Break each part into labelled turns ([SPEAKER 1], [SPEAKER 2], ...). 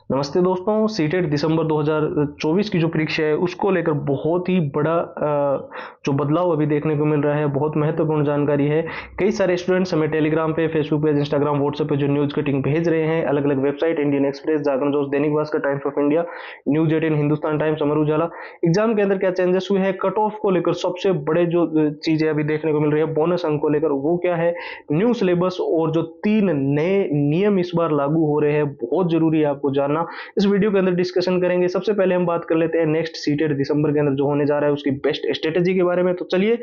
[SPEAKER 1] नमस्ते दोस्तों। सीटेट दिसंबर 2024 की जो परीक्षा है उसको लेकर बहुत ही बड़ा जो बदलाव अभी देखने को मिल रहा है, बहुत महत्वपूर्ण जानकारी है। कई सारे स्टूडेंट्स हमें टेलीग्राम पे, फेसबुक पे, इंस्टाग्राम, व्हाट्सएप पे जो न्यूज कटिंग भेज रहे हैं, अलग अलग वेबसाइट, इंडियन एक्सप्रेस, जागरण जोश, Dainik Bhaskar, times of India, news 18, Hindustan times, Amar Ujala. Exam के अंदर क्या चेंजेस हुए हैं, कट ऑफ को लेकर सबसे बड़े जो चीजें अभी देखने को मिल रही है, बोनस अंक को लेकर, वो क्या है, न्यू सिलेबस और जो 3 नए नियम इस बार लागू हो रहे हैं, बहुत जरूरी है आपको जानना। इस वीडियो के अंदर डिस्कशन करेंगे। सबसे पहले हम बात कर लेते हैं नेक्स्ट सीटेट दिसंबर के अंदर जो होने जा रहा है उसकी बेस्ट स्ट्रेटेजी के बारे में। तो चलिए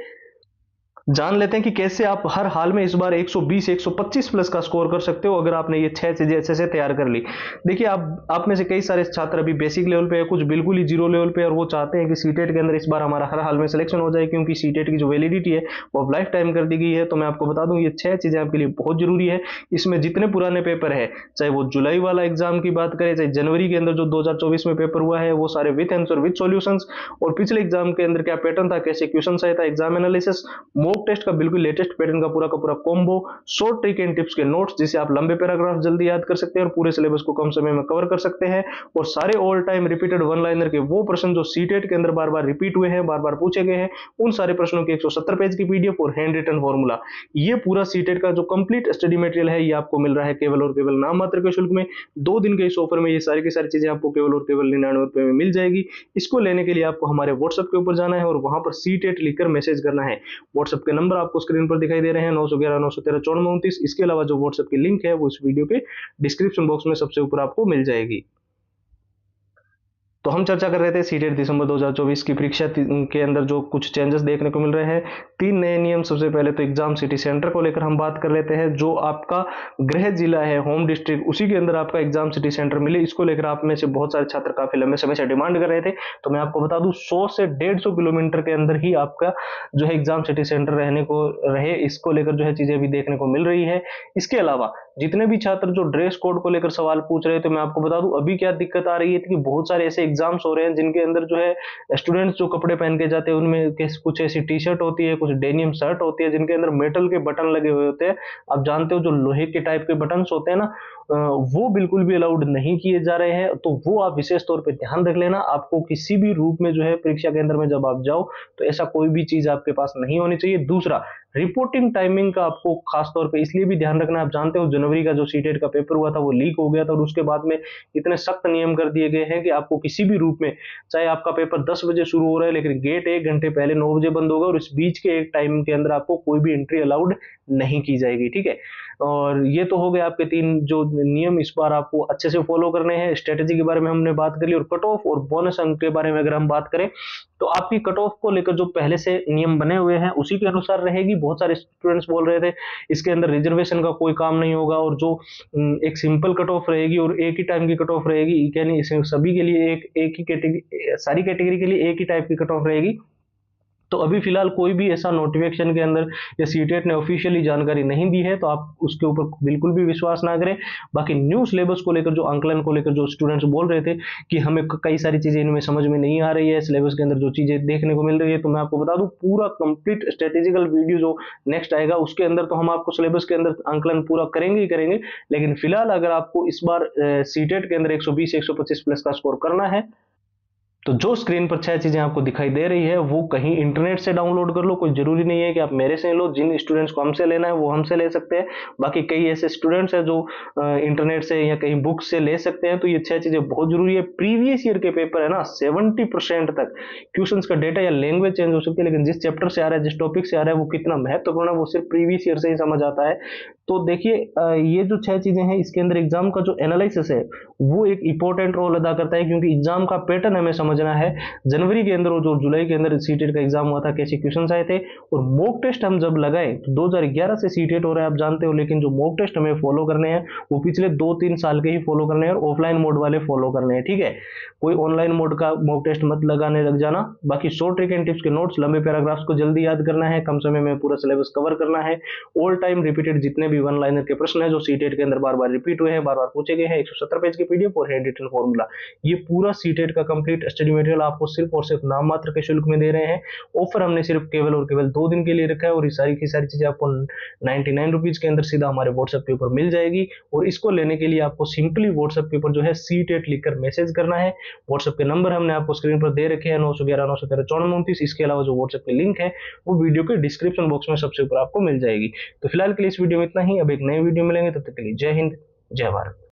[SPEAKER 1] जान लेते हैं कि कैसे आप हर हाल में इस बार 120 125 प्लस का स्कोर कर सकते हो अगर आपने ये 6 चीजें अच्छे से तैयार कर ली। देखिए, आप में से कई सारे छात्र अभी बेसिक लेवल पे है, कुछ बिल्कुल ही जीरो लेवल पे है, और वो चाहते हैं कि सीटेट के अंदर इस बार हमारा हर हाल में सिलेक्शन हो जाए, क्योंकि सीटेट की जो वैलिडिटी है वो अब लाइफ टाइम कर दी गई है। तो मैं आपको बता दूं, ये 6 चीजें आपके लिए बहुत जरूरी है। इसमें जितने पुराने पेपर है, चाहे वो जुलाई वाला एग्जाम की बात करें, चाहे जनवरी के अंदर जो 2024 में पेपर हुआ है, वो सारे विथ आंसर विथ सॉल्यूशंस, और पिछले एग्जाम के अंदर क्या पैटर्न था, कैसे क्वेश्चन आया था, एग्जाम एनालिसिस, मॉक टेस्ट का बिल्कुल लेटेस्ट पैटर्न का पूरा combo, short trick and tips के नोट्स जिसे आप लंबे पैराग्राफ जल्दी याद कर सकते हैं और पूरे सिलेबस को कम समय में कवर कर सकते हैं, और सारे all time repeated one liner के वो प्रश्न जो सीटेट के अंदर बार बार रिपीट हुए हैं, बार बार पूछे गए हैं, उन सारे प्रश्नों की 170 पेज की पीडीएफ और हैंड रिटन फॉर्मूला। ये पूरा सीटेट का जो कंप्लीट स्टडी मटेरियल है, ये आपको मिल रहा है केवल और केवल नाम मात्र के शुल्क में। 2 दिन के इस ऑफर में ये सारी की सारी चीजें आपको केवल और केवल 99 रुपए में मिल जाएगी। इसको लेने के लिए आपको हमारे व्हाट्सएप के ऊपर जाना है और वहां पर सीटेट लिखकर मैसेज करना है। व्हाट्सएप के नंबर आपको स्क्रीन पर दिखाई दे रहे हैं, 911 913 9429। इसके अलावा जो व्हाट्सएप की लिंक है वो इस वीडियो के डिस्क्रिप्शन बॉक्स में सबसे ऊपर आपको मिल जाएगी। तो हम चर्चा कर रहे थे सीटेट दिसंबर 2024 की परीक्षा के अंदर जो कुछ चेंजेस देखने को मिल रहे हैं। 3 नए नियम। सबसे पहले तो एग्जाम सिटी सेंटर को लेकर हम बात कर लेते हैं। जो आपका गृह जिला है, होम डिस्ट्रिक्ट, उसी के अंदर आपका एग्जाम सिटी सेंटर मिले, इसको लेकर आप में से बहुत सारे छात्र काफी लंबे समय से डिमांड कर रहे थे। तो मैं आपको बता दूं, 100 से 150 किलोमीटर के अंदर ही आपका जो है एग्जाम सिटी सेंटर रहने को रहे, इसको लेकर जो है चीजें भी देखने को मिल रही है। इसके अलावा जितने भी छात्र जो ड्रेस कोड को लेकर सवाल पूछ रहे थे, मैं आपको बता दूं अभी क्या दिक्कत आ रही है कि बहुत सारे ऐसे एग्जाम्स हो रहे हैं जिनके अंदर जो है स्टूडेंट्स जो कपड़े पहन के जाते हैं उनमें कुछ ऐसी टी शर्ट होती है, कुछ डेनियम शर्ट होती है जिनके अंदर मेटल के बटन लगे हुए होते हैं। आप जानते हो जो लोहे के टाइप के बटन होते हैं ना, वो बिल्कुल भी अलाउड नहीं किए जा रहे हैं। तो वो आप विशेष तौर पे ध्यान रख लेना। आपको किसी भी रूप में जो है परीक्षा केंद्र में जब आप जाओ तो ऐसा कोई भी चीज आपके पास नहीं होनी चाहिए। दूसरा, रिपोर्टिंग टाइमिंग का आपको खास तौर पे इसलिए भी ध्यान रखना। आप जानते हो जनवरी का जो सीटेट का पेपर हुआ था वो लीक हो गया था, और उसके बाद में इतने सख्त नियम कर दिए गए हैं कि आपको किसी भी रूप में, चाहे आपका पेपर 10 बजे शुरू हो रहा है लेकिन गेट 1 घंटे पहले 9 बजे बंद होगा, और इस बीच के एक टाइम के अंदर आपको कोई भी एंट्री अलाउड नहीं की जाएगी। ठीक है, और ये तो हो गए आपके 3 जो नियम इस बार आपको अच्छे से फॉलो करने हैं। स्ट्रेटेजी के बारे में हमने बात कर ली, और कट ऑफ और बोनस अंक के बारे में अगर हम बात करें तो आपकी कट ऑफ को लेकर जो पहले से नियम बने हुए हैं उसी के अनुसार रहेगी। बहुत सारे स्टूडेंट्स बोल रहे थे इसके अंदर रिजर्वेशन का कोई काम नहीं होगा, और जो एक सिंपल कट ऑफ रहेगी और एक ही टाइम की कट ऑफ रहेगी, यानी सभी के लिए एक ही कैटेगरी, सारी कैटेगरी के लिए एक ही टाइप की कट ऑफ रहेगी। तो अभी फिलहाल कोई भी ऐसा नोटिफिकेशन के अंदर या सीटेट ने ऑफिशियली जानकारी नहीं दी है, तो आप उसके ऊपर बिल्कुल भी विश्वास ना करें। बाकी न्यू सिलेबस को लेकर, जो आंकलन को लेकर जो स्टूडेंट्स बोल रहे थे कि हमें कई सारी चीजें इनमें समझ में नहीं आ रही है, सिलेबस के अंदर जो चीजें देखने को मिल रही है, तो मैं आपको बता दूं पूरा कंप्लीट स्ट्रेटेजिकल वीडियो जो नेक्स्ट आएगा उसके अंदर तो हम आपको सिलेबस के अंदर आंकलन पूरा करेंगे ही करेंगे। लेकिन फिलहाल अगर आपको इस बार सीटेट के अंदर 120 125 प्लस का स्कोर करना है, तो जो स्क्रीन पर 6 चीजें आपको दिखाई दे रही है वो कहीं इंटरनेट से डाउनलोड कर लो। कोई जरूरी नहीं है कि आप मेरे से लो, जिन स्टूडेंट्स को हमसे लेना है वो हमसे ले सकते हैं। बाकी कई ऐसे स्टूडेंट्स हैं जो इंटरनेट से या कहीं बुक से ले सकते हैं। तो ये 6 चीजें बहुत जरूरी है। प्रीवियस ईयर के पेपर है ना, 70% तक क्वेश्चन का डेटा या लैंग्वेज चेंज हो सकती है, लेकिन जिस चैप्टर से आ रहा है, जिस टॉपिक से आ रहा है, वो कितना महत्वपूर्ण है वो सिर्फ प्रीवियस ईयर से ही समझ आता है। तो देखिए, ये जो 6 चीजें हैं इसके अंदर एग्जाम का जो एनालिसिस है वो एक इंपॉर्टेंट रोल अदा करता है, क्योंकि एग्जाम का पैटर्न हमें समझना है। जनवरी के अंदर और जो जुलाई के अंदर सीटेट का एग्जाम हुआ था, कैसे क्वेश्चन आए थे, और मॉक टेस्ट हम जब लगाए तो 2011 से सीटेट हो रहा है आप जानते हो, लेकिन जो मॉक टेस्ट हमें फॉलो करने हैं वो पिछले 2-3 साल के ही फॉलो करने हैं, और ऑफलाइन मोड वाले फॉलो करने हैं। ठीक है, कोई ऑनलाइन मोड का मॉक टेस्ट मत लगाने लग जाना। बाकी शॉर्ट ट्रिक एंड टिप्स के नोट्स, लंबे पैराग्राफ्स को जल्दी याद करना है, कम समय में पूरा सिलेबस कवर करना है। ऑल टाइम रिपीटेड जितने भी वन लाइनर के प्रश्न है जो सीटेट के अंदर बार बार रिपीट हुए हैं, बार बार पूछे गए हैं, 170 पेज की पीडीएफ और हैंड रिटन फॉर्मूला, ये पूरा सीटेट का कंप्लीट स्टडी मटेरियल आपको सिर्फ और सिर्फ नाम मात्र के शुल्क में दे रहे हैं। ऑफर हमने सिर्फ केवल और केवल 2 दिन के लिए रखा है और ये सारी की सारी चीजें आपको 99 रुपीज के अंदर सीधा हमारे व्हाट्सएप के ऊपर मिल जाएगी। और इसको लेने के लिए आपको सिंपली व्हाट्सएप के ऊपर जो है C-TET लिखकर मैसेज करना है। व्हाट्सएप के नंबर हमने आपको स्क्रीन पर दे रखे हैं 911 913 9429। इसके अलावा जो व्हाट्सएप की लिंक है वो वीडियो के डिस्क्रिप्शन बॉक्स में सबसे ऊपर आपको मिल जाएगी। तो फिलहाल के लिए इस वीडियो में इतना ही। अब एक नए वीडियो मिलेंगे, तब तक के लिए जय हिंद, जय भारत।